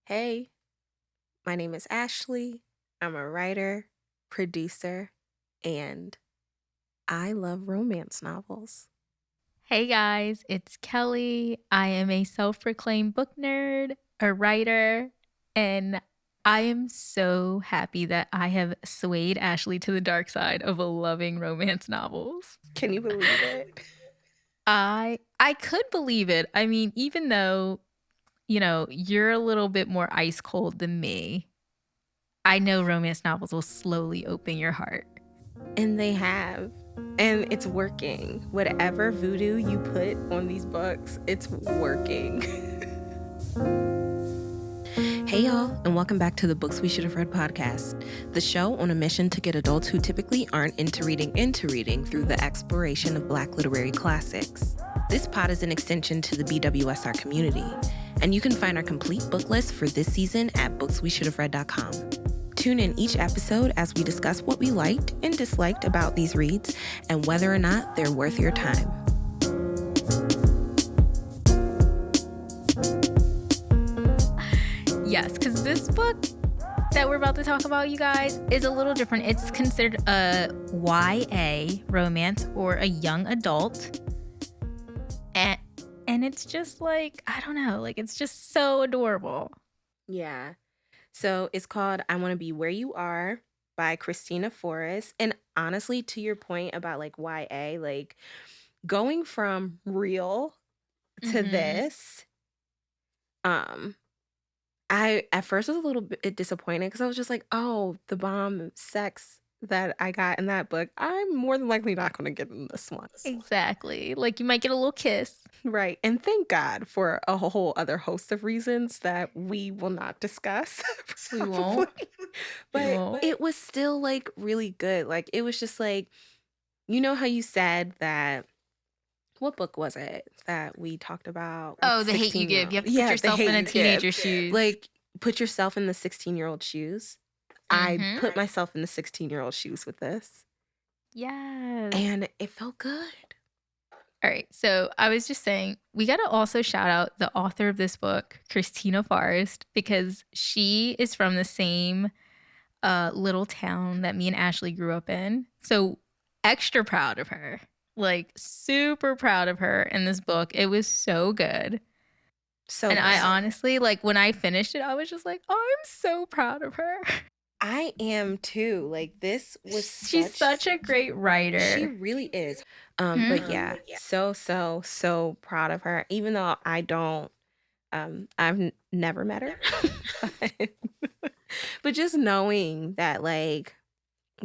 Hey, my name is Ashley. I'm a writer, producer, and I love romance novels. Hey guys, it's Kelly. I am a self proclaimed book nerd, a writer, and I am so happy that I have swayed Ashley to the dark side of loving romance novels. Can you believe it? I could believe it. I mean, even though, you're a little bit more ice cold than me, I know romance novels will slowly open your heart. And they have. And it's working. Whatever voodoo you put on these books, it's working. Hey, y'all, and welcome back to the Books We Should Have Read podcast, the show on a mission to get adults who typically aren't into reading through the exploration of Black literary classics. This pod is an extension to the BWSR community, and you can find our complete book list for this season at booksweshouldhaveread.com. Tune in each episode as we discuss what we liked and disliked about these reads and whether or not they're worth your time. Yes, because this book that we're about to talk about, you guys, is a little different. It's considered a YA romance or a young adult. And it's just like, I don't know, like it's just so adorable. Yeah. So it's called I Want to Be Where You Are by Kristina Forest. And honestly, to your point about like YA, like going from real to this, I at first was a little bit disappointed because I was just like, oh, the bomb sex that I got in that book, I'm more than likely not going to get in this one. Exactly. Like you might get a little kiss. Right. And thank God for a whole other host of reasons that we will not discuss. We probably. won't. But it was still like really good. Like it was just like, you know how you said that, what book was it that we talked about? Oh, The Hate You Give. You have to put yourself in a teenager's shoes. Like put yourself in the 16-year-old shoes. I put myself in the 16-year-old shoes with this. Yes. And it felt good. All right. So I was just saying, we got to also shout out the author of this book, Kristina Forest, because she is from the same little town that me and Ashley grew up in. So extra proud of her. Like super proud of her in this book. It was so good. And I honestly, like when I finished it, I was just like, oh, I'm so proud of her. I am too. Like this was She's such a great writer. She really is. But yeah, so proud of her. Even though I don't I've never met her. But just knowing that like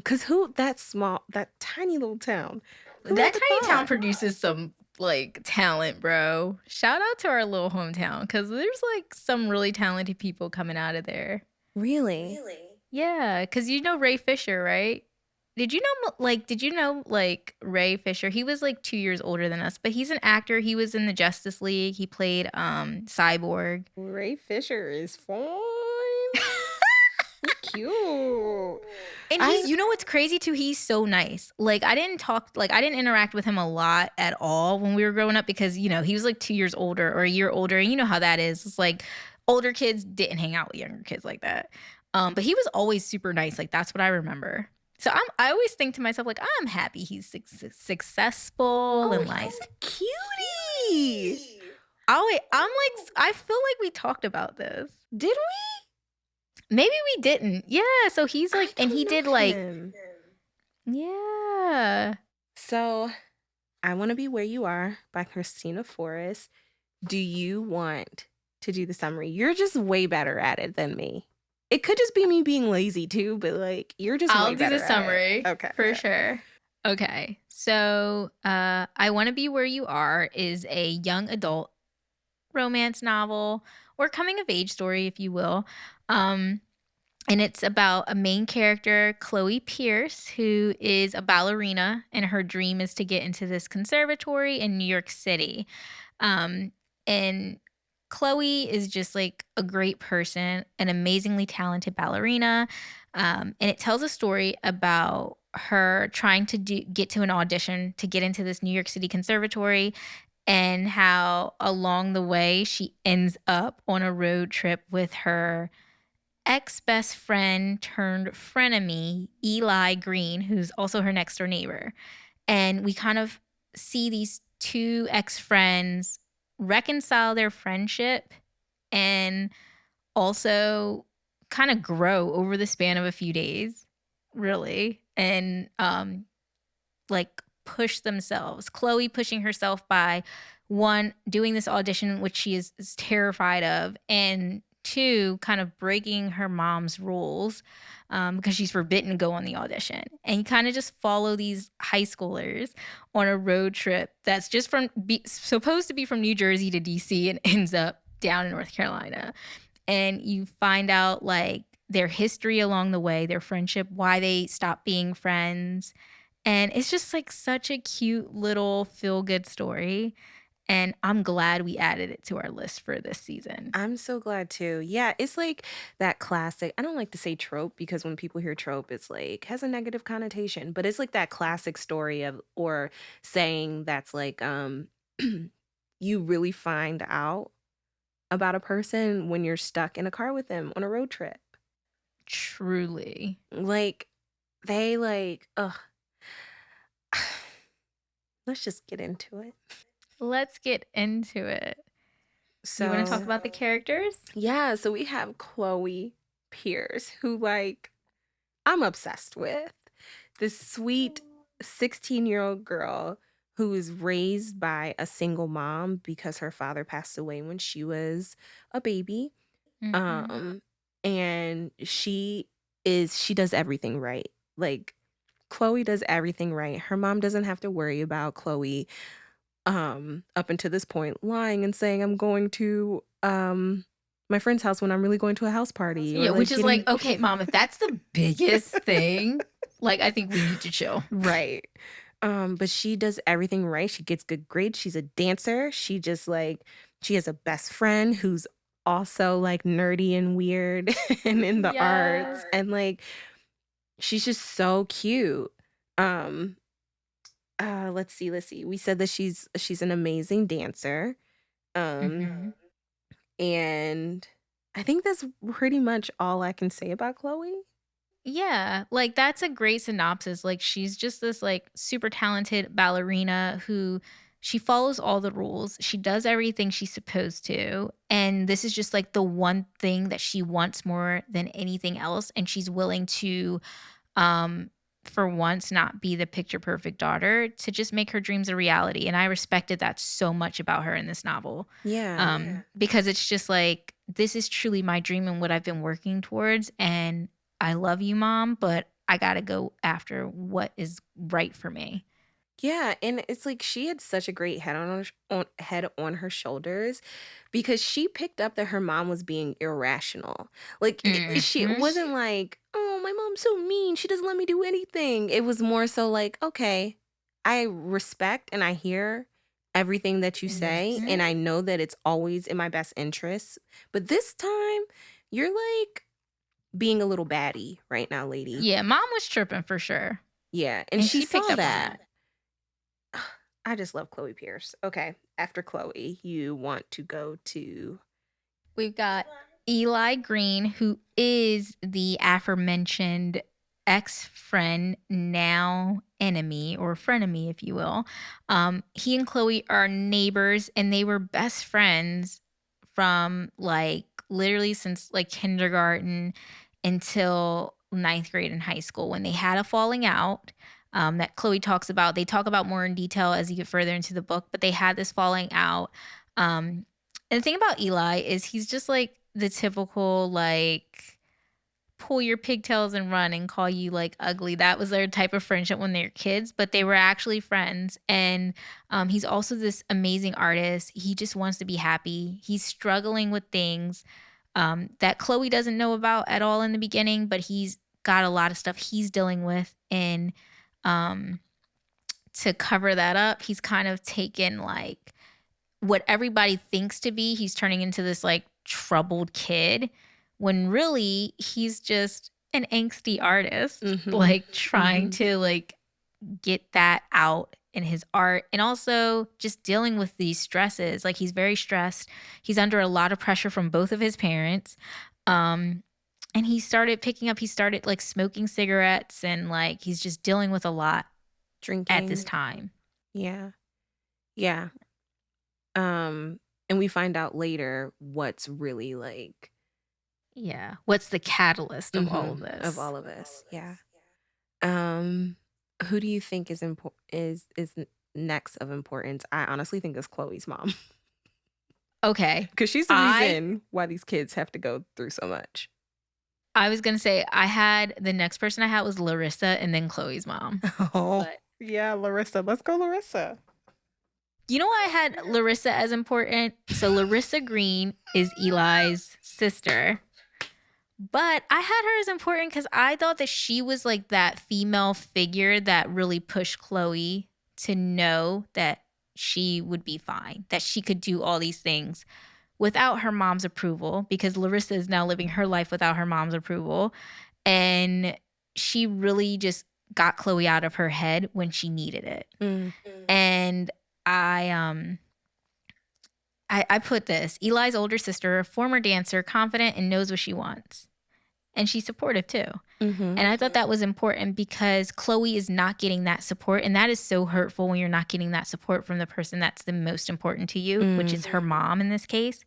cuz that tiny little town. That tiny town produces some like talent, bro. Shout out to our little hometown because there's like some really talented people coming out of there. Really? Yeah, because you know Ray Fisher, right? Did you know Ray Fisher? He was like 2 years older than us, but he's an actor. He was in the Justice League. He played Cyborg. Ray Fisher is fine. Cute. And you know what's crazy too? He's so nice. Like I didn't interact with him a lot at all when we were growing up because, you know, he was like 2 years older or a year older. And you know how that is. It's like older kids didn't hang out with younger kids like that. But he was always super nice. Like that's what I remember. So I always think to myself, like, I'm happy he's successful and like cutie. I feel like we talked about this. Did we? Maybe we didn't. Yeah. So he's like, and he did like, yeah. So I Want to Be Where You Are by Kristina Forest. Do you want to do the summary? You're just way better at it than me. It could just be me being lazy too, but like you're just I'll way do better the summary. Okay. For sure. Okay. So I Want to Be Where You Are is a young adult romance novel or coming of age story, if you will. And it's about a main character, Chloe Pierce, who is a ballerina, and her dream is to get into this conservatory in New York City. And Chloe is just like a great person, an amazingly talented ballerina. And it tells a story about her trying to get to an audition to get into this New York City conservatory. and how along the way she ends up on a road trip with her ex-best friend turned frenemy, Eli Green, who's also her next door neighbor. And we kind of see these two ex-friends reconcile their friendship and also kind of grow over the span of a few days, really. And like push themselves. Chloe pushing herself by one, doing this audition, which she is terrified of, and two, kind of breaking her mom's rules because she's forbidden to go on the audition. And you kind of just follow these high schoolers on a road trip that's just supposed to be from New Jersey to DC and ends up down in North Carolina. And you find out like their history along the way, their friendship, why they stopped being friends. And it's just like such a cute little feel good story. And I'm glad we added it to our list for this season. I'm so glad too. Yeah, it's like that classic. I don't like to say trope because when people hear trope, it's like has a negative connotation, but it's like that classic story of or saying that's like you really find out about a person when you're stuck in a car with them on a road trip. Truly. Like they like let's just get into it. Let's get into it. So you want to talk about the characters? Yeah, so we have Chloe Pierce, who like I'm obsessed with. This sweet 16-year-old girl who is raised by a single mom because her father passed away when she was a baby. And she does everything right. Like Chloe does everything right. Her mom doesn't have to worry about Chloe up until this point lying and saying I'm going to my friend's house when I'm really going to a house party. Yeah, like which is like, okay, mom, if that's the biggest thing, like I think we need to chill. Right. But she does everything right. She gets good grades. She's a dancer. She just like she has a best friend who's also like nerdy and weird and in the arts. And like she's just so cute. Let's see. We said that she's an amazing dancer. And I think that's pretty much all I can say about Chloe. Yeah, like that's a great synopsis. Like she's just this like super talented ballerina who she follows all the rules. She does everything she's supposed to. And this is just like the one thing that she wants more than anything else. And she's willing to for once not be the picture perfect daughter to just make her dreams a reality. And I respected that so much about her in this novel. Yeah. Because it's just like this is truly my dream and what I've been working towards. And I love you, Mom, but I got to go after what is right for me. Yeah, and it's like she had such a great head on her shoulders because she picked up that her mom was being irrational. Like it wasn't like, "Oh, my mom's so mean. She doesn't let me do anything." It was more so like, "Okay, I respect and I hear everything that you say and I know that it's always in my best interest. But this time, you're like being a little baddie right now, lady." Yeah, Mom was tripping for sure. Yeah, and she saw that. I just love Chloe Pierce. Okay, after Chloe, you want to go to... We've got Eli Green, who is the aforementioned ex-friend, now enemy or frenemy, if you will. He and Chloe are neighbors, and they were best friends from like literally since like kindergarten until 9th grade in high school when they had a falling out. That Chloe talks about. They talk about more in detail as you get further into the book, but they had this falling out. And the thing about Eli is he's just like the typical like pull your pigtails and run and call you like ugly. That was their type of friendship when they were kids, but they were actually friends. And he's also this amazing artist. He just wants to be happy. He's struggling with things that Chloe doesn't know about at all in the beginning, but he's got a lot of stuff he's dealing with. And to cover that up, he's kind of taken like what everybody thinks to be, he's turning into this like troubled kid when really he's just an angsty artist, like trying to like get that out in his art, and also just dealing with these stresses. Like, he's very stressed. He's under a lot of pressure from both of his parents. Um, and he started like smoking cigarettes, and like he's just dealing with a lot at this Drinking. time. Yeah. Yeah. And we find out later what's really like Yeah. What's the catalyst of all of of this? all of this. Yeah. Who do you think is next of importance? I honestly think it's Chloe's mom. Okay. Because she's the reason why these kids have to go through so much. I was going to say, the next person I had was Larissa and then Chloe's mom. Oh, yeah, Larissa. Let's go, Larissa. You know why I had Larissa as important? So Larissa Green is Eli's sister. But I had her as important because I thought that she was like that female figure that really pushed Chloe to know that she would be fine, that she could do all these things without her mom's approval, because Larissa is now living her life without her mom's approval. And she really just got Chloe out of her head when she needed it. And I put this: Eli's older sister, former dancer, confident and knows what she wants. And she's supportive too. And I thought that was important because Chloe is not getting that support. And that is so hurtful when you're not getting that support from the person that's the most important to you, which is her mom in this case.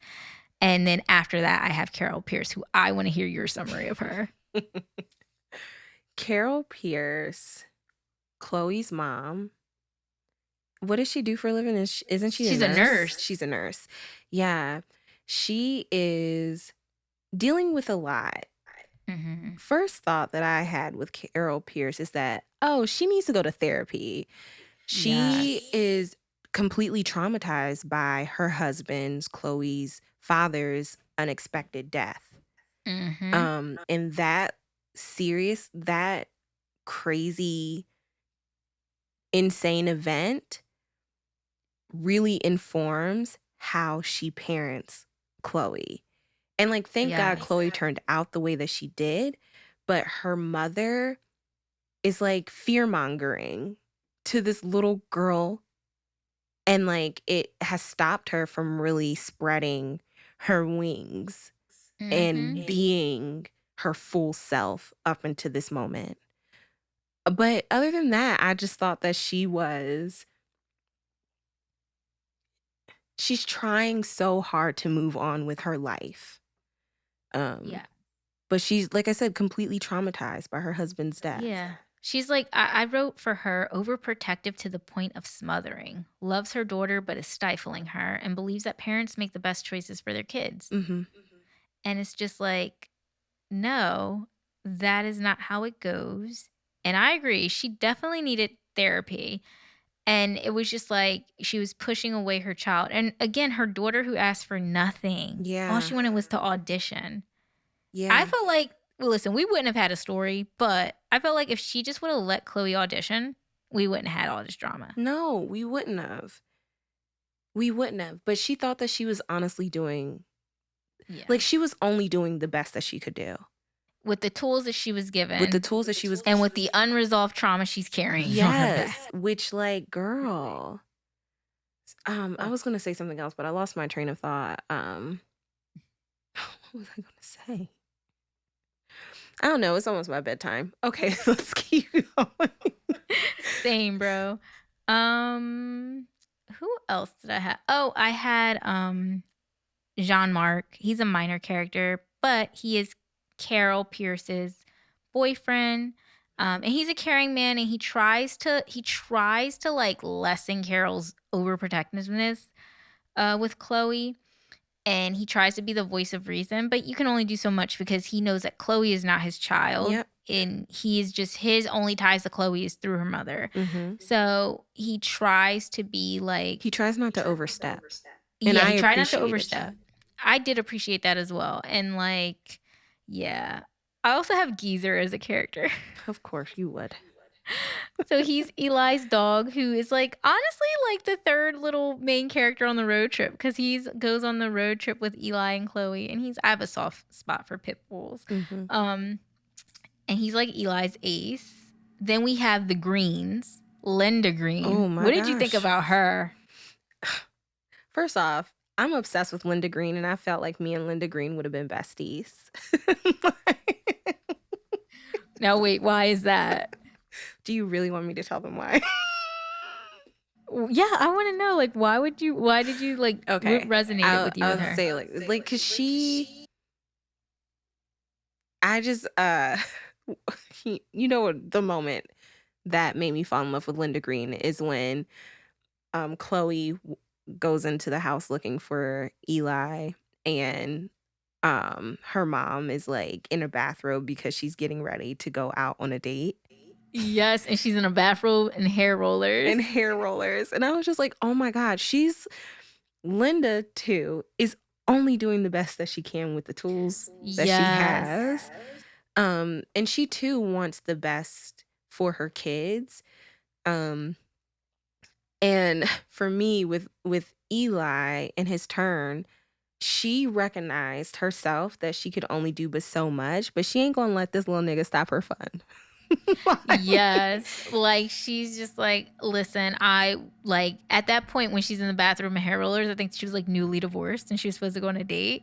And then after that, I have Carol Pierce, who I want to hear your summary of her. Carol Pierce, Chloe's mom. What does she do for a living? Isn't she She's a nurse. She's a nurse. Yeah. She is dealing with a lot. First thought that I had with Carol Pierce is that, oh, she needs to go to therapy. She is completely traumatized by her husband's, Chloe's father's unexpected death. And that crazy, insane event really informs how she parents Chloe. And like, thank God Chloe turned out the way that she did, but her mother is like fear-mongering to this little girl, and like it has stopped her from really spreading her wings and being her full self up until this moment. But other than that, I just thought that she's trying so hard to move on with her life. But she's, like I said, completely traumatized by her husband's death. Yeah. She's like, I wrote for her, overprotective to the point of smothering, loves her daughter but is stifling her, and believes that parents make the best choices for their kids. And it's just like, no, that is not how it goes. And I agree, she definitely needed therapy. And it was just like she was pushing away her child. And again, her daughter who asked for nothing. All she wanted was to audition. I felt like, well, listen, we wouldn't have had a story, but I felt like if she just would have let Chloe audition, we wouldn't have had all this drama. No, we wouldn't have. But she thought that she was honestly doing, like, she was only doing the best that she could do. With the tools that she was given. And with the unresolved trauma she's carrying. Yes. Which, like, girl. I was going to say something else, but I lost my train of thought. What was I going to say? I don't know. It's almost my bedtime. Okay, let's keep going. Same, bro. Who else did I have? Oh, I had Jean-Marc. He's a minor character, but he is Carol Pierce's boyfriend. And he's a caring man, and he tries to like lessen Carol's overprotectiveness with Chloe. And he tries to be the voice of reason, but you can only do so much because he knows that Chloe is not his child. And he is just, his only ties to Chloe is through her mother. So he tries to be like... He tries not to overstep. And he tried not to overstep. I did appreciate that as well. And like, yeah. I also have Geezer as a character. Of course you would. So he's Eli's dog, who is like honestly like the third little main character on the road trip, because he goes on the road trip with Eli and Chloe, and I have a soft spot for pit bulls. And he's like Eli's ace. Then we have the Greens, Linda Green. Oh my What did you think gosh. about her? First off, I'm obsessed with Linda Green, and I felt like me and Linda Green would have been besties. Now, wait, why is that? Do you really want me to tell them why? Yeah, I want to know. Like, why did you like? Okay, What resonated with you I'll with her? say like, cause I just you know what, the moment that made me fall in love with Linda Green is when Chloe goes into the house looking for Eli, and her mom is like in a bathrobe because she's getting ready to go out on a date. Yes, and she's in a bathrobe and hair rollers. And I was just like, oh my God, Linda too is only doing the best that she can with the tools that she has. And she too wants the best for her kids. And for me, with Eli and his turn, she recognized herself that she could only do but so much, but she ain't gonna let this little nigga stop her fun. Yes, like she's just like, listen, I like at that point when she's in the bathroom and hair rollers, I think she was like newly divorced and she was supposed to go on a date.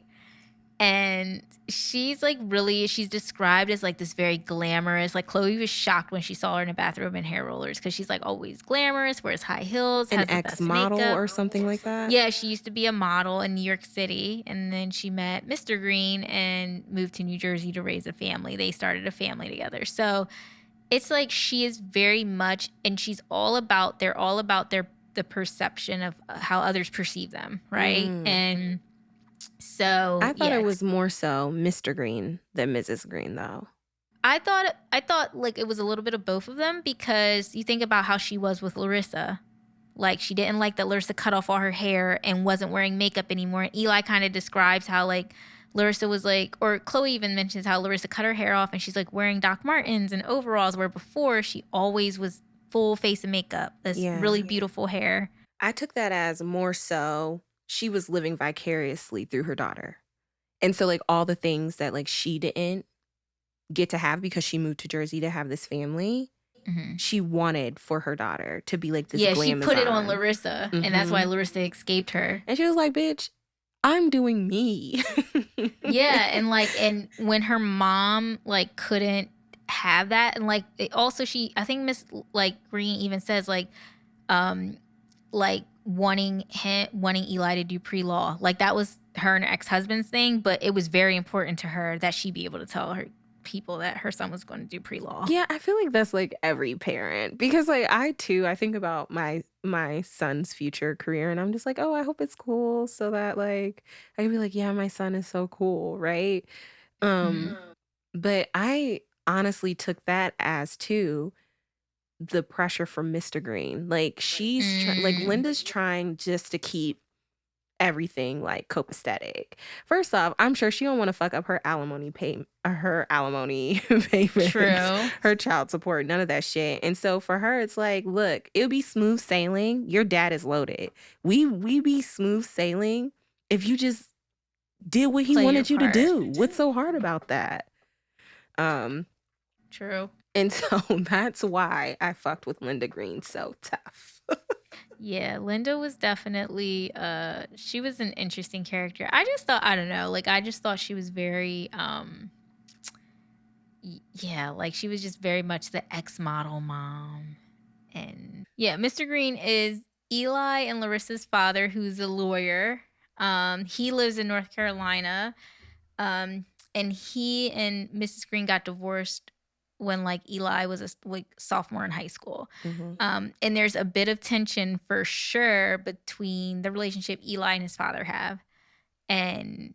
And she's like she's described as like this very glamorous. Like Chloe was shocked when she saw her in a bathrobe and hair rollers because she's like always glamorous, wears high heels, An has the best ex-model makeup or something like that. Yeah, she used to be a model in New York City, and then she met Mr. Green and moved to New Jersey to raise a family. They started a family together. So it's like she is very much, and they're all about the perception of how others perceive them, right? And so I thought it was more so Mr. Green than Mrs. Green, though. I thought like it was a little bit of both of them, because you think about how she was with Larissa. Like she didn't like that Larissa cut off all her hair and wasn't wearing makeup anymore. And Eli kind of describes how like Larissa was like, or Chloe even mentions how Larissa cut her hair off and she's like wearing Doc Martens and overalls, where before she always was full face of makeup, this really beautiful hair. I took that as more so she was living vicariously through her daughter. And so like all the things that like she didn't get to have because she moved to Jersey to have this family, she wanted for her daughter to be like this glamazon. She put it on Larissa, and that's why Larissa escaped her. And she was like, bitch, I'm doing me. Yeah, and when her mom like couldn't have that, and like also I think Miss like Green even says like wanting Eli to do pre-law, like that was her and her ex-husband's thing, but it was very important to her that she be able to tell her people that her son was going to do pre-law. Yeah, I feel like that's like every parent, because like I think about my son's future career, and I'm just like, oh, I hope it's cool, so that like I can be like, yeah, my son is so cool, right? But I honestly took that as too the pressure from Mr. Green. Like like Linda's trying just to keep everything like copacetic. First off, I'm sure she don't want to fuck up her alimony payments, True. her child support, none of that shit. And so for her, it's like, look, it'll be smooth sailing. Your dad is loaded. We be smooth sailing if you just did what he wanted you to do. What's so hard about that? True. And so that's why I fucked with Linda Green so tough. Yeah, Linda was definitely she was an interesting character. I just thought, I don't know, like I just thought she was very like she was just very much the ex-model mom. And yeah, Mr. Green is Eli and Larissa's father, who's a lawyer. He lives in North Carolina. And he and Mrs. Green got divorced when like Eli was a sophomore in high school. And there's a bit of tension for sure between the relationship Eli and his father have. And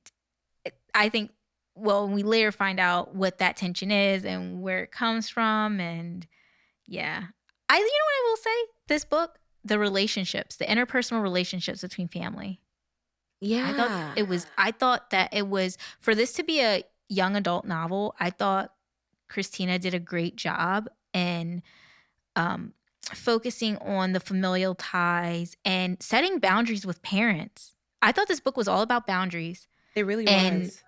I think, well, we later find out what that tension is and where it comes from. And yeah, you know what I will say? This book, the relationships, the interpersonal relationships between family. Yeah. I thought that it was, for this to be a young adult novel, I thought Kristina did a great job in focusing on the familial ties and setting boundaries with parents. I thought this book was all about boundaries. It really was.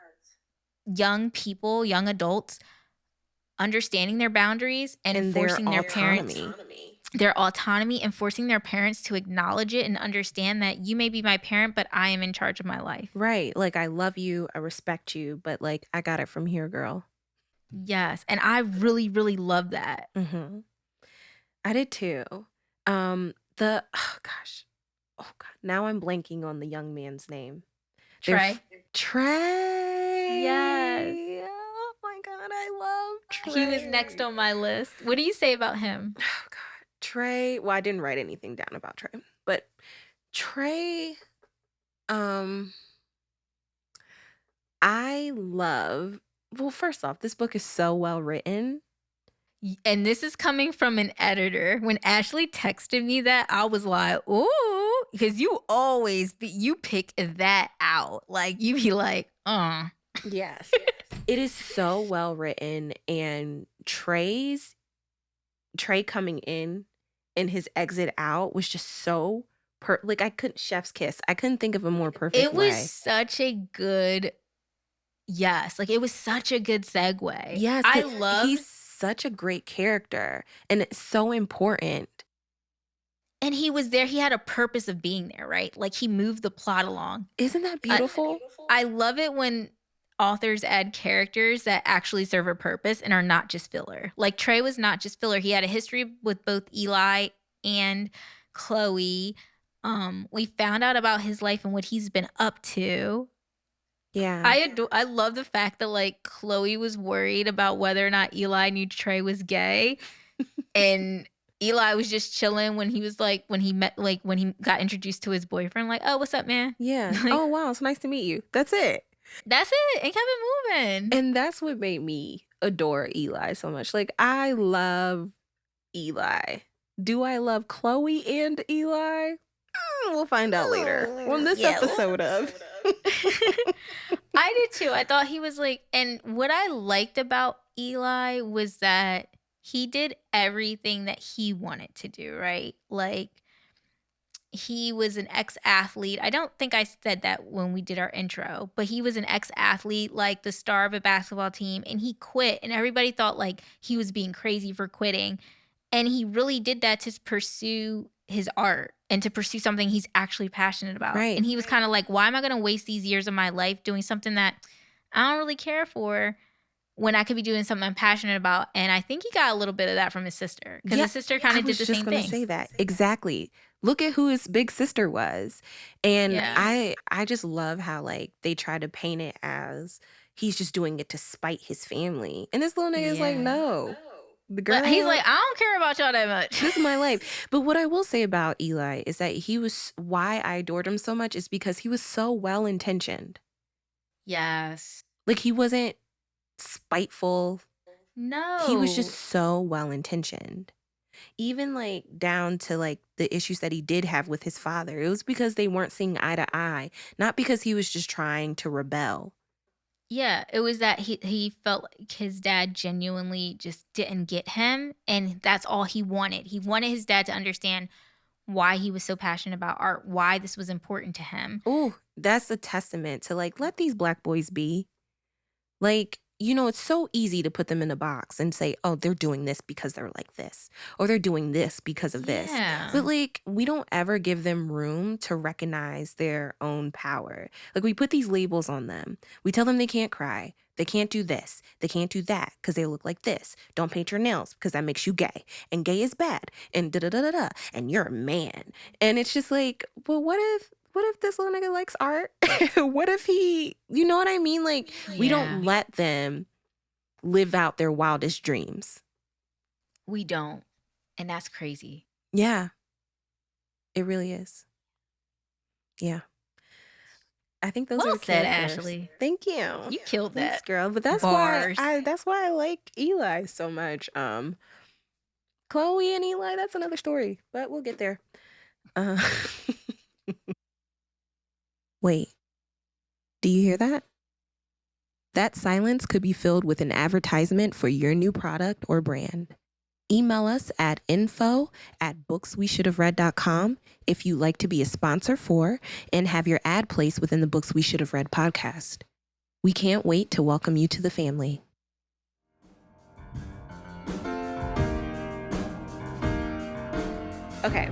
Young people, young adults, understanding their boundaries and forcing their parents. their autonomy and forcing their parents to acknowledge it and understand that you may be my parent, but I am in charge of my life. Right. Like, I love you, I respect you, but like, I got it from here, girl. Yes. And I really, really love that. Mm-hmm. I did too. Oh gosh. Oh God. Now I'm blanking on the young man's name. Trey. Trey. Yes. Oh my God, I love Trey. He was next on my list. What do you say about him? Oh God. Trey. Well, I didn't write anything down about Trey, but Trey, I love, well, first off, this book is so well written. And this is coming from an editor. When Ashley texted me that, I was like, ooh, because you pick that out. Like, you be like, Yes. It is so well written, and Trey coming in and his exit out was just so like, I couldn't, chef's kiss. I couldn't think of a more perfect it was way. such a good, yes, like it was such a good segue. Yes, I 'cause love, he's such a great character, and it's so important. and he was there. He had a purpose of being there, right? Like he moved the plot along. Isn't that beautiful? I love it when authors add characters that actually serve a purpose and are not just filler. Like Trey was not just filler. He had a history with both Eli and Chloe. We found out about his life and what he's been up to. Yeah. I love the fact that like Chloe was worried about whether or not Eli knew Trey was gay, and Eli was just chilling when he was like when he got introduced to his boyfriend. Like, oh, what's up, man? Yeah. Like, Oh wow, it's nice to meet you. That's it. That's it. And kept it moving. And that's what made me adore Eli so much. Like, I love Eli. Do I love Chloe and Eli? We'll find out later on this episode of. I did too. I thought he was like, and what I liked about Eli was that he did everything that he wanted to do, right? Like, he was an ex-athlete. I don't think I said that when we did our intro, but he was an ex-athlete, like the star of a basketball team, and he quit, and everybody thought like he was being crazy for quitting. And he really did that to pursue his art and to pursue something he's actually passionate about. Right. And he was kind of like, why am I going to waste these years of my life doing something that I don't really care for when I could be doing something I'm passionate about? And I think he got a little bit of that from his sister, because his sister kind of did the same thing. I was just going to say that. Exactly. Look at who his big sister was. And yeah. I just love how like they try to paint it as he's just doing it to spite his family. And this little nigga is like, no. The girl, he's like, I don't care about y'all that much. This is my life. But what I will say about Eli is that why I adored him so much is because he was so well-intentioned. Yes. Like, he wasn't spiteful. No. He was just so well-intentioned. Even like down to like the issues that he did have with his father. It was because they weren't seeing eye to eye, not because he was just trying to rebel. Yeah, it was that he felt like his dad genuinely just didn't get him, and that's all he wanted. He wanted his dad to understand why he was so passionate about art, why this was important to him. Ooh, that's a testament to like, let these Black boys be. Like, you know, it's so easy to put them in a box and say, oh, they're doing this because they're like this, or they're doing this because of this. But like, we don't ever give them room to recognize their own power. Like, we put these labels on them. We tell them they can't cry. They can't do this. They can't do that because they look like this. Don't paint your nails because that makes you gay. And gay is bad. And da-da-da-da-da. And you're a man. And it's just like, well, what if this little nigga likes art? What if he, you know what I mean? Like, we don't let them live out their wildest dreams. We don't. And that's crazy. Yeah. It really is. Yeah. I think those are the said, characters. Ashley. Thank you. You killed that. Thanks, girl. But that's why I like Eli so much. Chloe and Eli, that's another story, but we'll get there. Wait, do you hear that? That silence could be filled with an advertisement for your new product or brand. Email us at info@booksweshouldhaveread.com if you'd like to be a sponsor for and have your ad placed within the Books We Should Have Read podcast. We can't wait to welcome you to the family. Okay.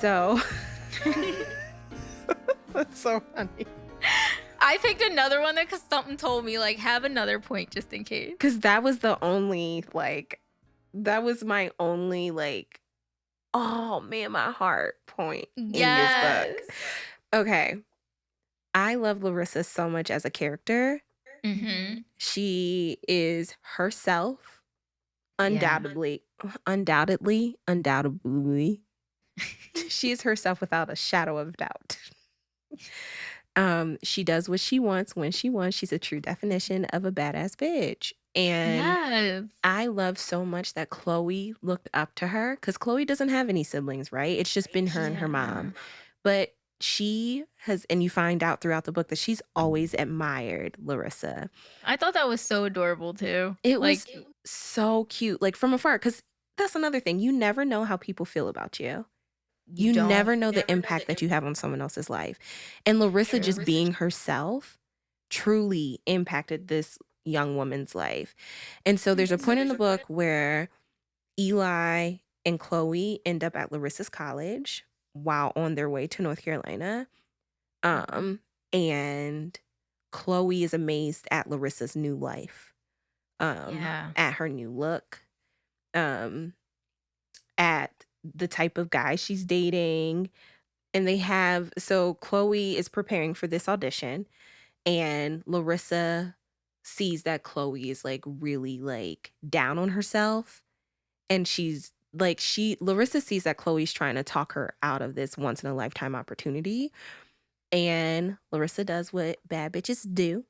So that's so funny. I picked another one because something told me, like, have another point just in case. Because that was the only, like, that was my only, like, oh man, my heart point in this book. Okay. I love Larissa so much as a character. Mm-hmm. She is herself, Yeah. undoubtedly. She is herself without a shadow of doubt. She does what she wants when she wants. She's a true definition of a badass bitch. And Yes. I love so much that Chloe looked up to her, because Chloe doesn't have any siblings, right? It's just been her and her mom. But she has, and you find out throughout the book that she's always admired Larissa. I thought that was so adorable too. It like, was so cute, like from afar, because that's another thing. You never know how people feel about you. You don't. never know the impact that you have on someone else's life. And Larissa just being herself truly impacted this young woman's life. And so there's a point in the book where Eli and Chloe end up at Larissa's college while on their way to North Carolina. And Chloe is amazed at Larissa's new life, at her new look, at the type of guy she's dating. And so Chloe is preparing for this audition, and Larissa sees that Chloe is like really like down on herself. And Larissa sees that Chloe's trying to talk her out of this once in a lifetime opportunity. And Larissa does what bad bitches do.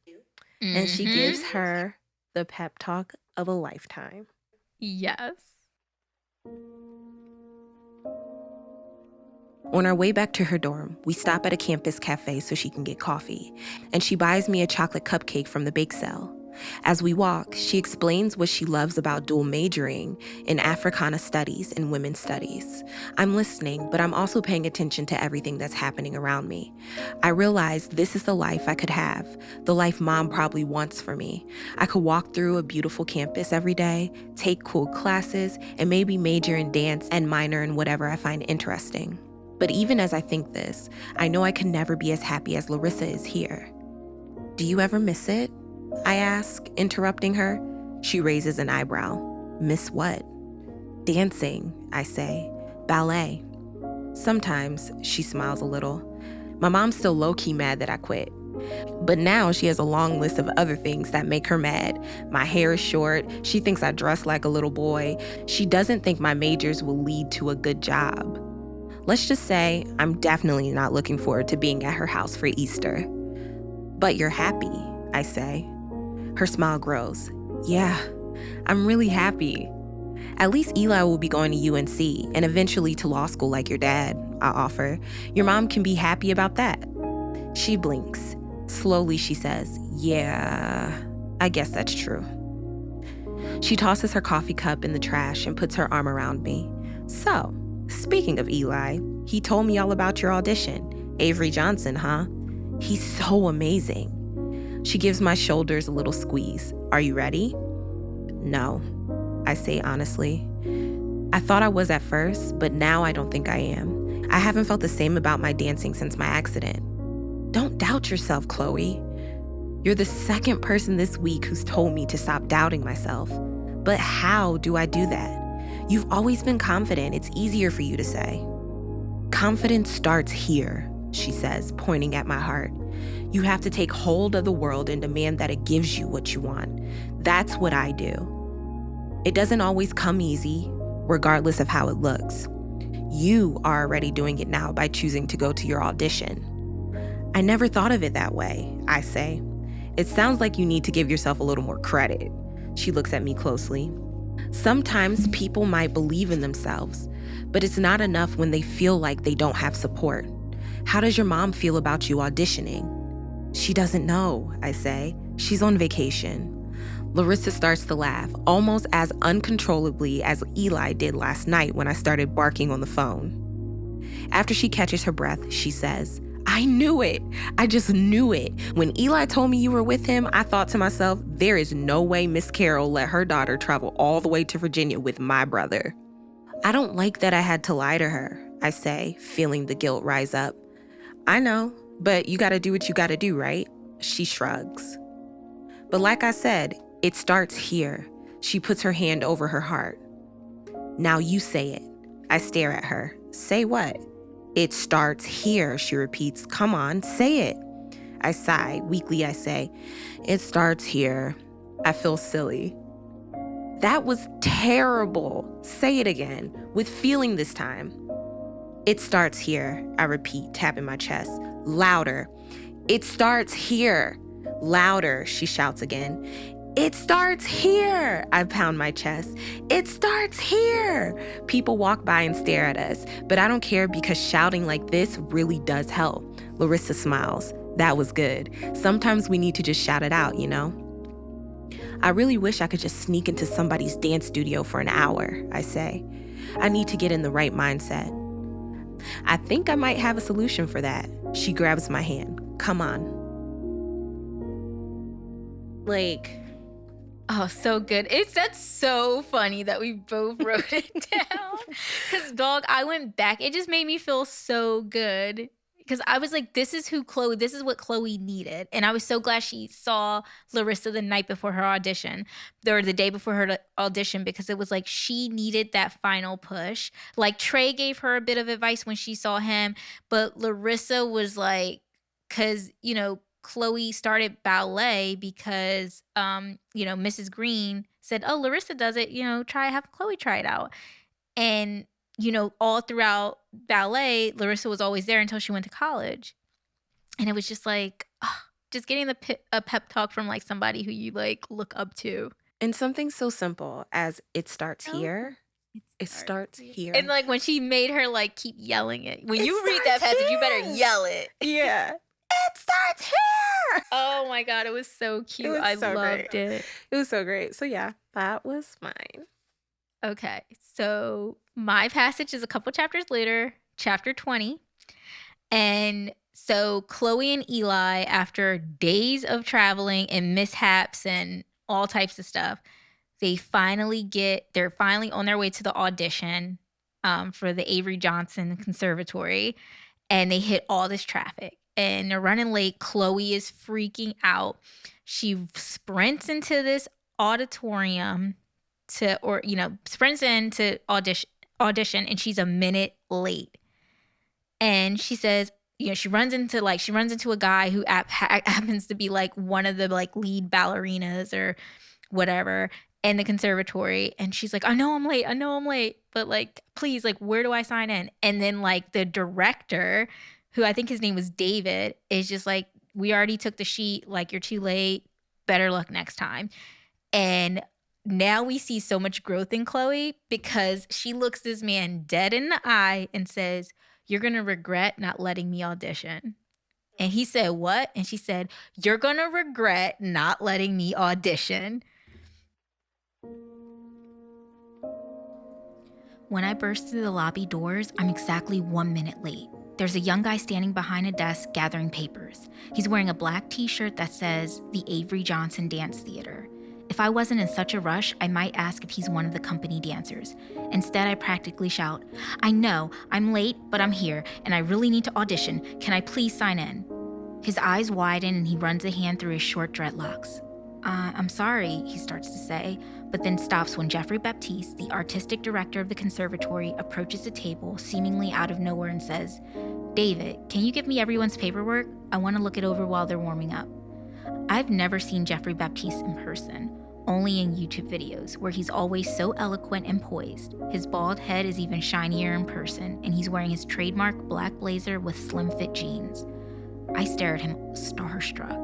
And she gives her the pep talk of a lifetime. Yes. On our way back to her dorm, we stop at a campus cafe so she can get coffee, and she buys me a chocolate cupcake from the bake sale. As we walk, she explains what she loves about dual majoring in Africana studies and women's studies. I'm listening, but I'm also paying attention to everything that's happening around me. I realize this is the life I could have, the life Mom probably wants for me. I could walk through a beautiful campus every day, take cool classes, and maybe major in dance and minor in whatever I find interesting. But even as I think this, I know I can never be as happy as Larissa is here. Do you ever miss it? I ask, interrupting her. She raises an eyebrow. Miss what? Dancing, I say. Ballet. Sometimes, she smiles a little. My mom's still low-key mad that I quit. But now she has a long list of other things that make her mad. My hair is short. She thinks I dress like a little boy. She doesn't think my majors will lead to a good job. Let's just say I'm definitely not looking forward to being at her house for Easter. But you're happy, I say. Her smile grows. Yeah, I'm really happy. At least Eli will be going to UNC and eventually to law school like your dad, I offer. Your mom can be happy about that. She blinks. Slowly she says, yeah, I guess that's true. She tosses her coffee cup in the trash and puts her arm around me. So, speaking of Eli, he told me all about your audition. Avery Johnson, huh? He's so amazing. She gives my shoulders a little squeeze. Are you ready? No, I say honestly. I thought I was at first, but now I don't think I am. I haven't felt the same about my dancing since my accident. Don't doubt yourself, Chloe. You're the second person this week who's told me to stop doubting myself. But how do I do that? You've always been confident. It's easier for you to say. Confidence starts here, she says, pointing at my heart. You have to take hold of the world and demand that it gives you what you want. That's what I do. It doesn't always come easy, regardless of how it looks. You are already doing it now by choosing to go to your audition. I never thought of it that way, I say. It sounds like you need to give yourself a little more credit. She looks at me closely. Sometimes people might believe in themselves, but it's not enough when they feel like they don't have support. How does your mom feel about you auditioning? She doesn't know, I say. She's on vacation. Larissa starts to laugh, almost as uncontrollably as Eli did last night when I started barking on the phone. After she catches her breath, she says, I knew it. I just knew it. When Eli told me you were with him, I thought to myself, there is no way Miss Carol let her daughter travel all the way to Virginia with my brother. I don't like that I had to lie to her, I say, feeling the guilt rise up. I know, but you gotta do what you gotta do, right? She shrugs. But like I said, it starts here. She puts her hand over her heart. Now you say it. I stare at her. Say what? It starts here, she repeats. Come on, say it. I sigh. Weakly, I say, it starts here. I feel silly. That was terrible. Say it again, with feeling this time. It starts here, I repeat, tapping my chest. Louder. It starts here. Louder, she shouts again. It starts here, I pound my chest. It starts here. People walk by and stare at us, but I don't care because shouting like this really does help. Larissa smiles. That was good. Sometimes we need to just shout it out, you know? I really wish I could just sneak into somebody's dance studio for an hour, I say. I need to get in the right mindset. I think I might have a solution for that. She grabs my hand. Come on. Oh, so good. That's so funny that we both wrote it down. Because, dog, I went back. It just made me feel so good. Because I was like, this is what Chloe needed. And I was so glad she saw Larissa the night before her audition, or the day before her audition, because it was like she needed that final push. Like Trey gave her a bit of advice when she saw him, but Larissa was like, because, Chloe started ballet because, Mrs. Green said, oh, Larissa does it, have Chloe try it out. And, all throughout ballet, Larissa was always there until she went to college. And it was just like, just getting a pep talk from like somebody who you like look up to. And something so simple as it starts here. It starts here. And like when she made her like keep yelling it. When you read that passage, you better yell it. Yeah. It starts here. Oh my God, it was so cute. I loved it. It was so great. So yeah, that was mine. Okay, so my passage is a couple chapters later, chapter 20. And so Chloe and Eli, after days of traveling and mishaps and all types of stuff, they're finally on their way to the audition for the Avery Johnson Conservatory. And they hit all this traffic. And they're running late. Chloe is freaking out. She sprints into this auditorium sprints in to audition, and she's a minute late. And she says, she runs into a guy who happens to be like one of the like lead ballerinas or whatever in the conservatory. And she's like, I know I'm late, but like, please, like, where do I sign in? And then like the director, who I think his name was David, is just like, we already took the sheet, like, you're too late, better luck next time. And now we see so much growth in Chloe because she looks this man dead in the eye and says, you're going to regret not letting me audition. And he said, what? And she said, you're going to regret not letting me audition. When I burst through the lobby doors, I'm exactly 1 minute late. There's a young guy standing behind a desk gathering papers. He's wearing a black t-shirt that says the Avery Johnson Dance Theater. If I wasn't in such a rush, I might ask if he's one of the company dancers. Instead, I practically shout, I know, I'm late, but I'm here, and I really need to audition. Can I please sign in? His eyes widen and he runs a hand through his short dreadlocks. I'm sorry, he starts to say, but then stops when Jeffrey Baptiste, the artistic director of the conservatory, approaches the table, seemingly out of nowhere, and says, David, can you give me everyone's paperwork? I want to look it over while they're warming up. I've never seen Jeffrey Baptiste in person, only in YouTube videos, where he's always so eloquent and poised. His bald head is even shinier in person, and he's wearing his trademark black blazer with slim-fit jeans. I stare at him, starstruck.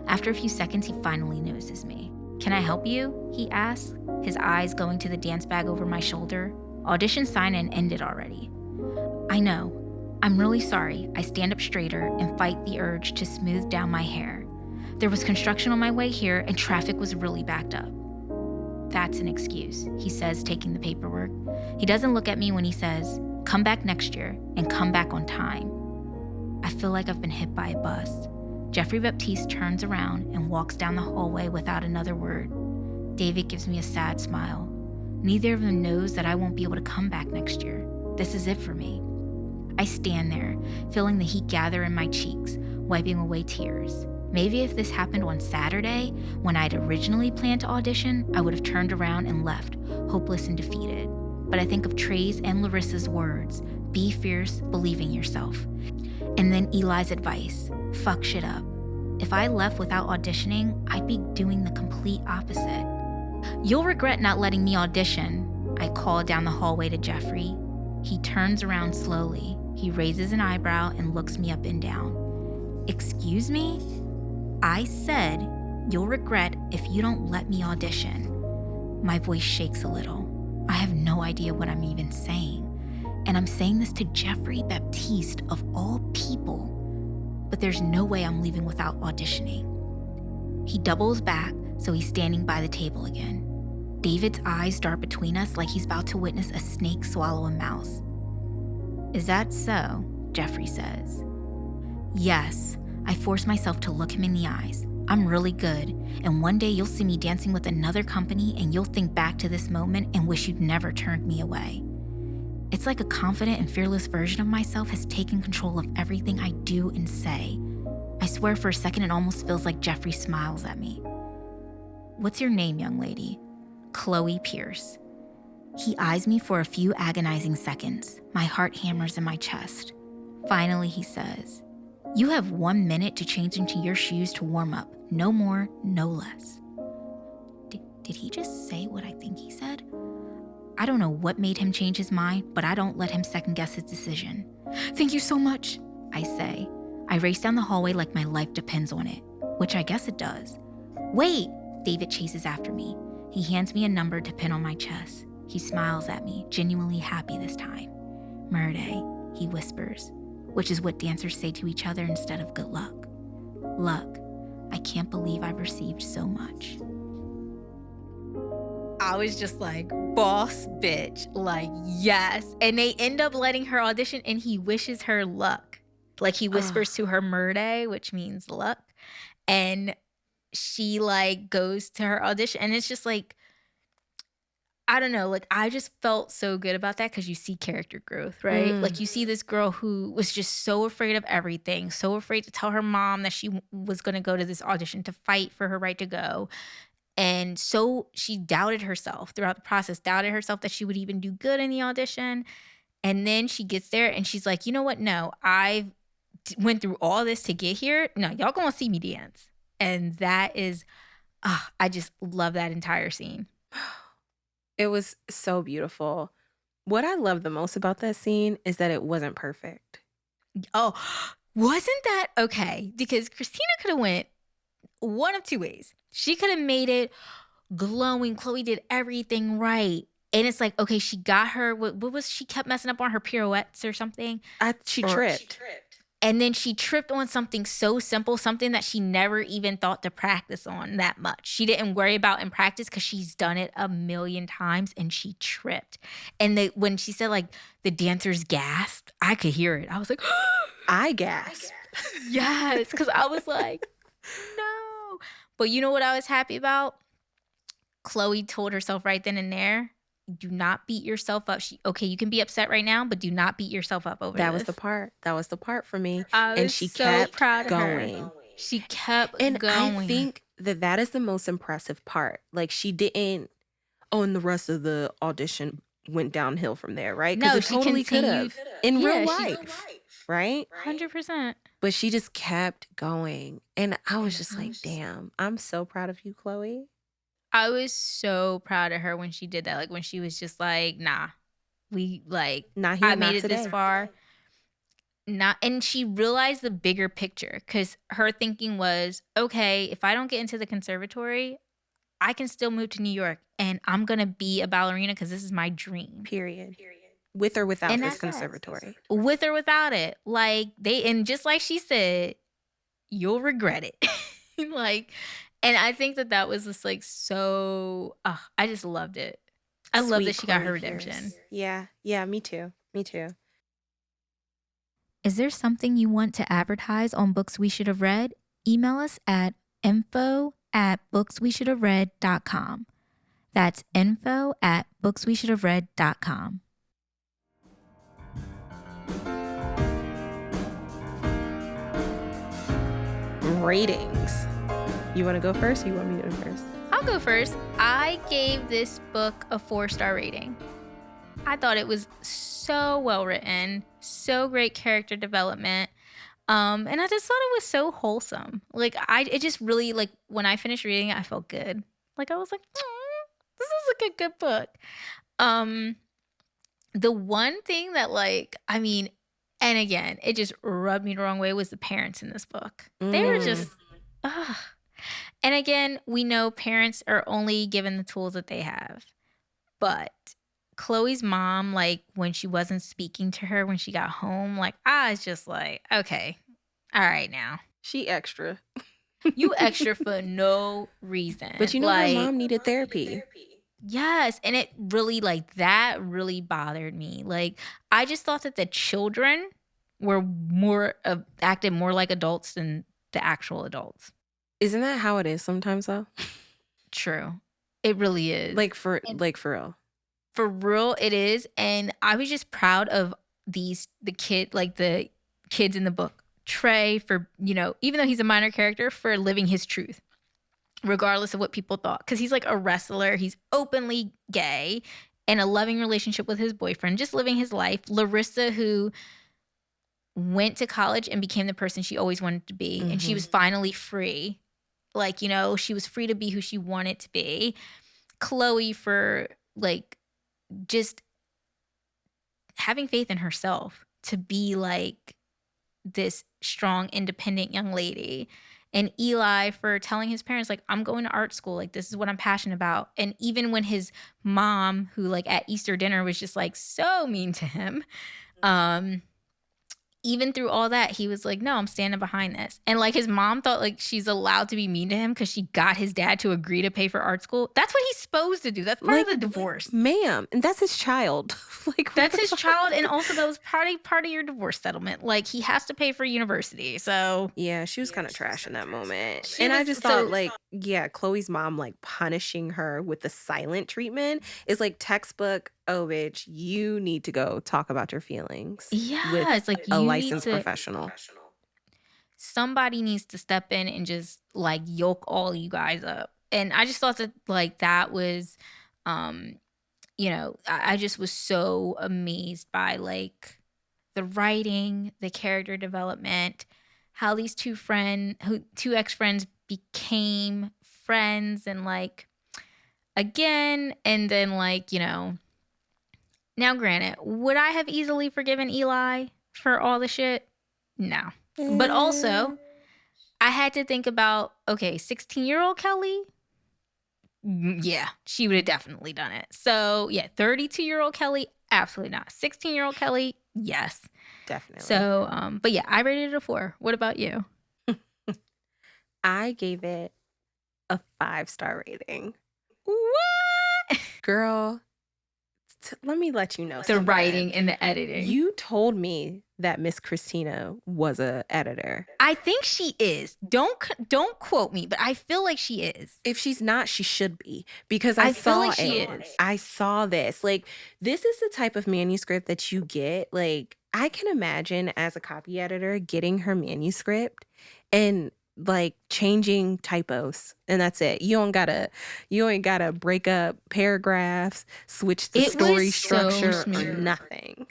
After a few seconds, he finally notices me. Can I help you? He asks, his eyes going to the dance bag over my shoulder. Audition sign-in ended already. I know. I'm really sorry. I stand up straighter and fight the urge to smooth down my hair. There was construction on my way here and traffic was really backed up. That's an excuse, he says, taking the paperwork. He doesn't look at me when he says, come back next year and come back on time. I feel like I've been hit by a bus. Jeffrey Baptiste turns around and walks down the hallway without another word. David gives me a sad smile. Neither of them knows that I won't be able to come back next year. This is it for me. I stand there, feeling the heat gather in my cheeks, wiping away tears. Maybe if this happened on Saturday, when I'd originally planned to audition, I would have turned around and left, hopeless and defeated. But I think of Trey's and Larissa's words, be fierce, believe in yourself. And then Eli's advice, fuck shit up. If I left without auditioning, I'd be doing the complete opposite. You'll regret not letting me audition, I call down the hallway to Jeffrey. He turns around slowly. He raises an eyebrow and looks me up and down. Excuse me? I said, you'll regret if you don't let me audition. My voice shakes a little. I have no idea what I'm even saying. And I'm saying this to Jeffrey Baptiste of all people. But there's no way I'm leaving without auditioning. He doubles back, so he's standing by the table again. David's eyes dart between us like he's about to witness a snake swallow a mouse. Is that so? Jeffrey says. Yes, I force myself to look him in the eyes. I'm really good, and one day you'll see me dancing with another company and you'll think back to this moment and wish you'd never turned me away. It's like a confident and fearless version of myself has taken control of everything I do and say. I swear for a second it almost feels like Jeffrey smiles at me. What's your name, young lady? Chloe Pierce. He eyes me for a few agonizing seconds. My heart hammers in my chest. Finally, he says, you have 1 minute to change into your shoes to warm up. No more, no less. Did he just say what I think he said? I don't know what made him change his mind, but I don't let him second guess his decision. Thank you so much, I say. I race down the hallway like my life depends on it, which I guess it does. Wait, David chases after me. He hands me a number to pin on my chest. He smiles at me, genuinely happy this time. Murday, he whispers, which is what dancers say to each other instead of good luck. Luck. I can't believe I've received so much. I was just like, boss bitch, like, yes. And they end up letting her audition and he wishes her luck. Like he whispers to her Murday, which means luck. And she like goes to her audition and it's just like, I don't know, like I just felt so good about that because you see character growth, right? Like you see this girl who was just so afraid of everything, so afraid to tell her mom that she was going to go to this audition to fight for her right to go. And so she doubted herself throughout the process, doubted herself that she would even do good in the audition. And then she gets there and she's like, you know what? No, I went through all this to get here. No, y'all gonna see me dance. And that is, I just love that entire scene. It was so beautiful. What I love the most about that scene is that it wasn't perfect. Oh, wasn't that okay? Because Kristina could have went one of two ways. She could have made it glowing. Chloe did everything right. And it's like, okay, she got her, what was she kept messing up on her pirouettes or something? She tripped. And then she tripped on something so simple, something that she never even thought to practice on that much. She didn't worry about in practice because she's done it a million times and she tripped. And when she said like the dancers gasped, I could hear it. I was like, I gasped. Yes, because I was like, no. But you know what I was happy about? Chloe told herself right then and there, do not beat yourself up. Okay, you can be upset right now, but do not beat yourself up over That this. was the part. That was the part for me. And she so kept proud of going. Her. She kept and going. I think that is the most impressive part. Like she didn't, and the rest of the audition went downhill from there, right? Because it totally could have in real life, right? 100%. But she just kept going. And I was just like, damn, I'm so proud of you, Chloe. I was so proud of her when she did that. Like when she was just like, nah, I made it this far. And she realized the bigger picture because her thinking was, okay, if I don't get into the conservatory, I can still move to New York and I'm going to be a ballerina because this is my dream. Period. With or without this conservatory. With or without it. And just like she said, you'll regret it. And I think that was just like so, I just loved it. I love that she got her redemption. Yeah, me too. Is there something you want to advertise on Books We Should Have Read? Email us at info@booksweshouldhaveread.com. That's info@booksweshouldhaveread.com. Ratings. You want to go first? Or you want me to go first? I'll go first. I gave this book a 4-star rating. I thought it was so well written, so great character development. And I just thought it was so wholesome. Like it just really, like, when I finished reading it, I felt good. Like I was like, this is like a good book. The one thing that, like, I mean, and again, it just rubbed me the wrong way, was the parents in this book. They were just, ugh. And again, we know parents are only given the tools that they have. But Chloe's mom, like, when she wasn't speaking to her when she got home, like, I was just like, okay, all right now. She extra. You extra for no reason. But you know, like, her mom needed therapy. Yes, and it really, like, that really bothered me. Like, I just thought that the children were acted more like adults than the actual adults. Isn't that how it is sometimes, though? True. It really is. Like for real. For real, it is. And I was just proud of the kids in the book. Trey, for, even though he's a minor character, for living his truth, regardless of what people thought. Because he's like a wrestler. He's openly gay in a loving relationship with his boyfriend, just living his life. Larissa, who went to college and became the person she always wanted to be. And she was finally free. Like, she was free to be who she wanted to be. Chloe, for, like, just having faith in herself to be, like, this strong, independent young lady. And Eli, for telling his parents, like, I'm going to art school. Like, this is what I'm passionate about. And even when his mom, who, like, at Easter dinner was just, like, so mean to him, even through all that, he was like, no, I'm standing behind this. And, like, his mom thought, like, she's allowed to be mean to him because she got his dad to agree to pay for art school. That's what he's supposed to do. That's part of the divorce. Ma'am, and that's his child. Like, that's his child, and also that was part of your divorce settlement. Like, he has to pay for university, so. Yeah, she was kind of trash in that moment. And I just thought, like, yeah, Chloe's mom, like, punishing her with the silent treatment is like textbook, oh, bitch, you need to go talk about your feelings. Yeah, with it's like a licensed professional. Somebody needs to step in and just, like, yoke all you guys up. And I just thought that, like, that was, I just was so amazed by, like, the writing, the character development, how these two ex-friends became friends, and, like, again, and then, like, now granted, would I have easily forgiven Eli for all the shit? No. But also, I had to think about, okay, 16-year-old Kelly? Yeah, she would have definitely done it. So, yeah, 32-year-old Kelly, absolutely not. 16-year-old Kelly, yes. Definitely. So, but yeah, I rated it a 4. What about you? I gave it a 5-star rating. What? Girl, let me let you know. The writing and the editing. You told me that Miss Kristina was a editor. I think she is. Don't quote me, but I feel like she is. If she's not, she should be, because I feel saw like she it. is. I saw this. Like, this is the type of manuscript that you get. Like, I can imagine as a copy editor getting her manuscript and, like, changing typos, and that's it. You ain't gotta break up paragraphs, switch the story structure, or nothing.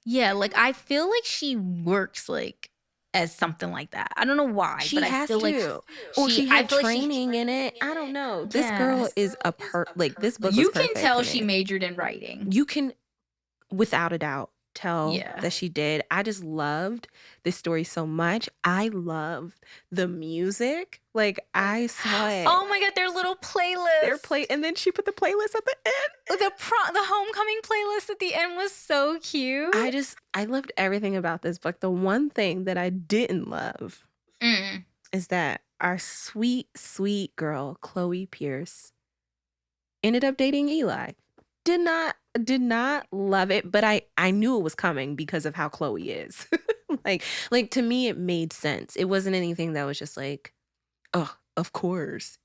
Yeah, like, I feel like she works, like, as something like that. I don't know why, She but has I feel to. like Or she had I feel like training in it. I don't know. This girl is like, this book you was can perfect tell to she me. majored in writing. You can, without a doubt, tell Yeah. that she did. I just loved this story so much. I loved the music. Like, I saw it. Oh my god, their little playlist. And then she put the playlist at the end. The homecoming playlist at the end was so cute. I loved everything about this book. The one thing that I didn't love is that our sweet, sweet girl, Chloe Pierce, ended up dating Eli. Did not love it, but I knew it was coming because of how Chloe is. like to me, it made sense. It wasn't anything that was just like, oh, of course.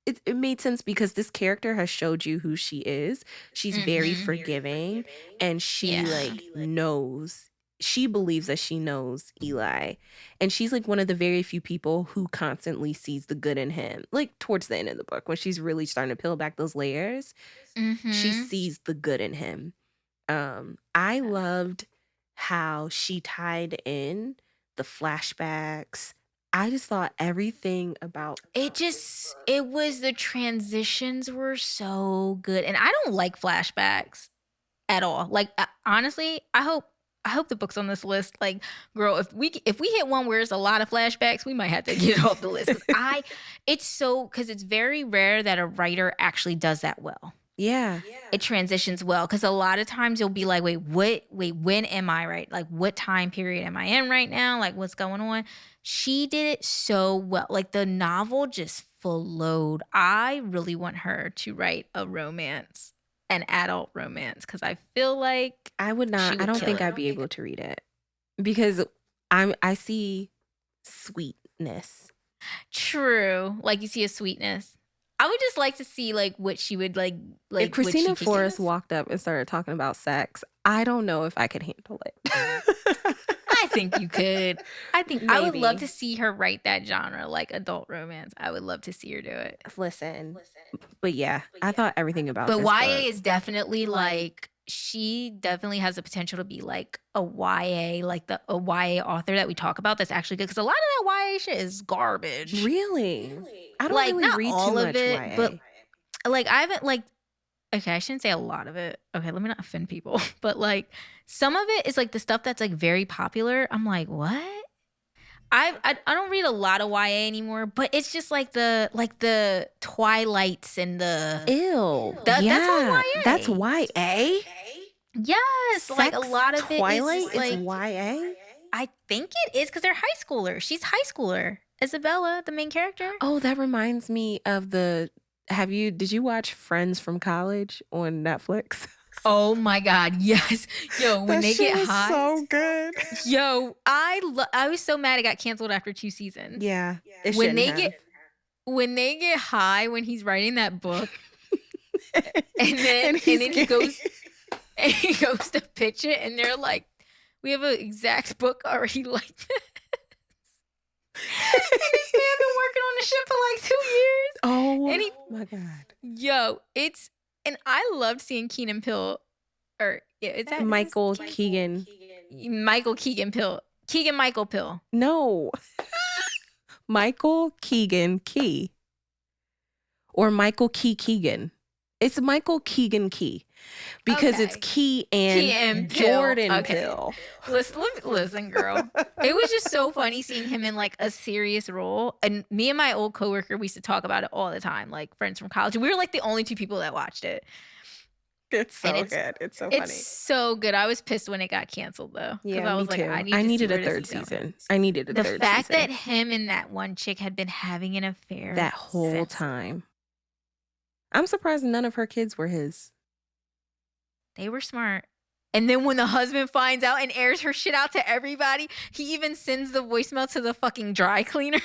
it made sense because this character has showed you who she is. She's very Mm-hmm. forgiving, and she Yeah. knows. She believes that she knows Eli, and she's like one of the very few people who constantly sees the good in him. Like towards the end of the book, when she's really starting to peel back those layers, she Mm-hmm. sees the good in him. I loved how she tied in the flashbacks. I just thought everything about The transitions were so good. And I don't like flashbacks at all. Like honestly, I hope the book's on this list. Like, girl, if we hit one where it's a lot of flashbacks, we might have to get it off the list. Because it's very rare that a writer actually does that well. yeah. It transitions well because a lot of times you'll be like, wait, when am I right? Like, what time period am I in right now? Like, what's going on? She did it so well. Like, the novel just flowed. I really want her to write a romance, an adult romance, because I feel like I would she not. I would don't kill think it. I'd be able to read it because I see sweetness. True. Like, you see a sweetness. I would just like to see like what she would like If what she Kristina could Forest give. walked up and started talking about sex, I don't know if I could handle it. I think you could. I would love Maybe. to see her write that genre, like adult romance. I would love to see her do it. Listen, but yeah, I thought everything about But this YA book. is definitely like she definitely has the potential to be like a YA, like a YA author that we talk about that's actually good because a lot of that YA shit is garbage. Really? I don't Like really not read too all of much it, YA. but like I haven't like okay, I shouldn't say a lot of it. Okay, let me not offend people. But like some of it is like the stuff that's like very popular. I'm like, what? I don't read a lot of YA anymore, but it's just like the Twilights and the Ew. that's all Yeah, YA. that's YA. Yes, like a Sex lot of it is Twilight just is like YA. I think it is because they're high schoolers. She's high schooler. Isabella, the main character. Oh, that reminds me of did you watch Friends from College on Netflix? Oh my God, yes. Yo, when That they shit get was high. so good. Yo, I was so mad it got canceled after 2 seasons. Yeah, it When shouldn't they have. when they get high when he's writing that book and And then he goes to pitch it and they're like, we have an exact book already like this. And this man been working on the shit for like 2 years. Oh And he my God. yo, and I loved seeing Keenan Pill or yeah, is that Michael Keegan. Michael Keegan Pill. Keegan Michael Pill. No. Michael Keegan Key. Or Michael Keegan. It's Michael Keegan Key. Because it's Key and Jordan Okay. Pill. Listen, girl. It was just so funny seeing him in like a serious role. And me and my old coworker, we used to talk about it all the time, like friends from college. We were like the only 2 people that watched it. It's so good. It's so funny. It's so good. I was pissed when it got canceled though. Yeah, I was me like, too. I needed a third season. I needed a third season. The fact that him and that one chick had been having an affair that whole time. I'm surprised none of her kids were his. They were smart. And then when the husband finds out and airs her shit out to everybody, he even sends the voicemail to the fucking dry cleaner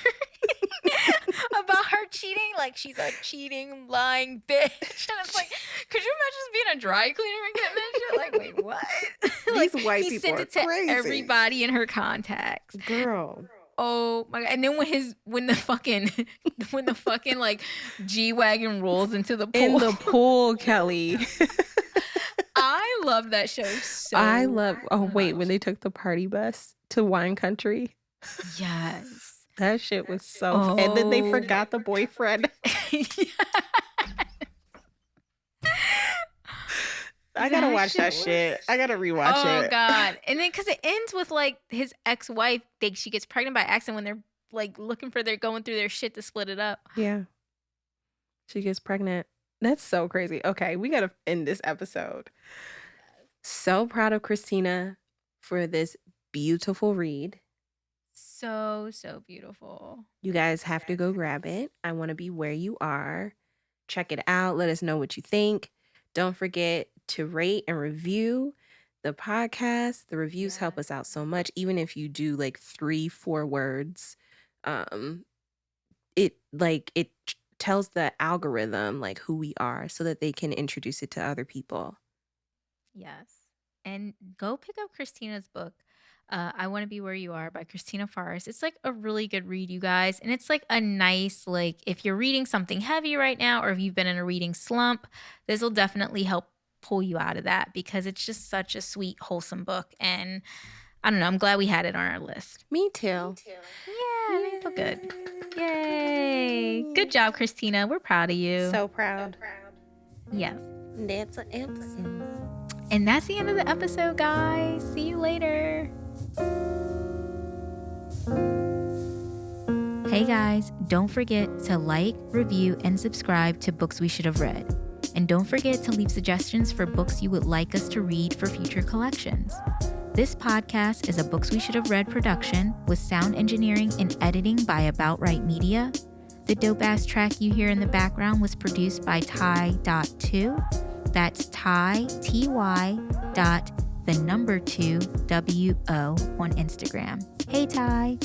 about her cheating. Like, she's a cheating, lying bitch. And it's like, could you imagine just being a dry cleaner and getting that shit? Like, wait, what? These like, white he people sent are it to crazy. everybody in her contacts. Girl. Oh my God. And then when the fucking like G-Wagon rolls into the pool. In the pool, Kelly. I love that show so much. When they took the party bus to Wine Country. Yes. That shit was so and then they forgot the boyfriend. I gotta watch that shit. I gotta rewatch it. Oh God. And then because it ends with like his ex-wife, she gets pregnant by accident when they're like going through their shit to split it up. Yeah. She gets pregnant. That's so crazy. Okay, we gotta end this episode. So proud of Kristina for this beautiful read. So beautiful. You guys have to go grab it. I Want to Be Where You Are. Check it out. Let us know what you think. Don't forget to rate and review the podcast. The reviews help us out so much. Even if you do like 3-4 words, it tells the algorithm like who we are so that they can introduce it to other people. Yes. And go pick up Christina's book, I Want to Be Where You Are by Kristina Forest. It's like a really good read, you guys. And it's like a nice, like, if you're reading something heavy right now or if you've been in a reading slump, this will definitely help pull you out of that because it's just such a sweet, wholesome book. And I don't know, I'm glad we had it on our list. Me too. Yeah, it made me feel good. Yay. Good job, Christina. We're proud of you. So proud. Yes. That's an episode. And that's the end of the episode, guys. See you later. Hey guys, don't forget to like, review, and subscribe to Books We Should Have Read. And don't forget to leave suggestions for books you would like us to read for future collections. This podcast is a Books We Should Have Read production with sound engineering and editing by About Right Media. The dope-ass track you hear in the background was produced by Ty.2. That's Ty, T-Y, .2, W-O on Instagram. Hey, Ty.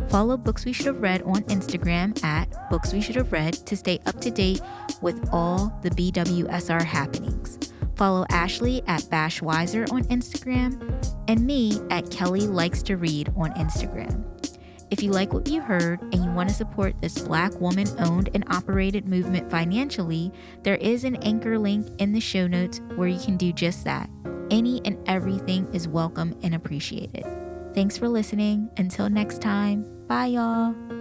Follow Books We Should Have Read on Instagram at Books We Should Have Read to stay up to date with all the BWSR happenings. Follow Ashley at Bashwiser on Instagram and me at Kelly Likes to Read on Instagram. If you like what you heard and you want to support this Black woman-owned and operated movement financially, there is an Anchor link in the show notes where you can do just that. Any and everything is welcome and appreciated. Thanks for listening. Until next time, bye y'all.